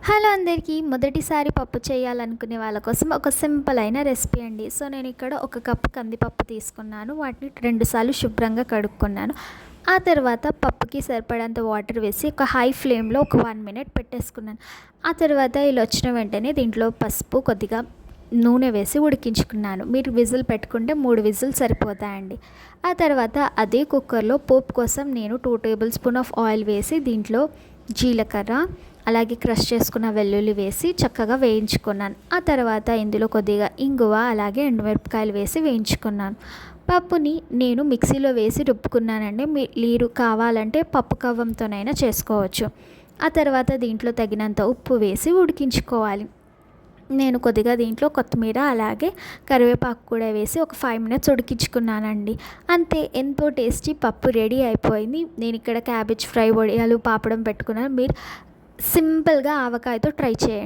Hello అందరికీ. మొదటిసారి పప్పు చేయాలనుకునే వాళ్ళ కోసం ఒక సింపుల్ అయిన రెసిపీ అండి. సో నేను ఇక్కడ ఒక కప్పు కందిపప్పు తీసుకున్నాను. వాటిని 2 సార్లు శుభ్రంగా కడుక్కున్నాను. ఆ తర్వాత పప్పుకి సరిపడంత వాటర్ వేసి ఒక హై ఫ్లేమ్లో ఒక 1 మినిట్ పెట్టేసుకున్నాను. ఆ తర్వాత ఇలా వచ్చిన వెంటనే దీంట్లో పసుపు, కొద్దిగా నూనె వేసి ఉడికించుకున్నాను. మీరు విజిల్ పెట్టుకుంటే 3 విజిల్ సరిపోతాయండి. ఆ తర్వాత అదే కుక్కర్లో పోపు కోసం నేను 2 టేబుల్ స్పూన్ ఆఫ్ ఆయిల్ వేసి దీంట్లో జీలకర్ర, అలాగే క్రష్ చేసుకున్న వెల్లుల్లి వేసి చక్కగా వేయించుకున్నాను. ఆ తర్వాత ఇందులో కొద్దిగా ఇంగువ, అలాగే ఎండుమిరపకాయలు వేసి వేయించుకున్నాను. పప్పుని నేను మిక్సీలో వేసి రుబ్బుకున్నానండి. మీరు కావాలంటే పప్పు కవ్వంతోనైనా చేసుకోవచ్చు. ఆ తర్వాత దీంట్లో తగినంత ఉప్పు వేసి ఉడికించుకోవాలి. నేను కొద్దిగా దీంట్లో కొత్తిమీర, అలాగే కరివేపాకు కూడా వేసి ఒక 5 మినిట్స్ ఉడికించుకున్నానండి. అంతే, ఎంతో టేస్టీ పప్పు రెడీ అయిపోయింది. నేను ఇక్కడ క్యాబేజ్ ఫ్రై, వడియాలు, పాపడం పెట్టుకున్నాను. మీరు సింపుల్గా ఆవకాయతో ట్రై చేయండి.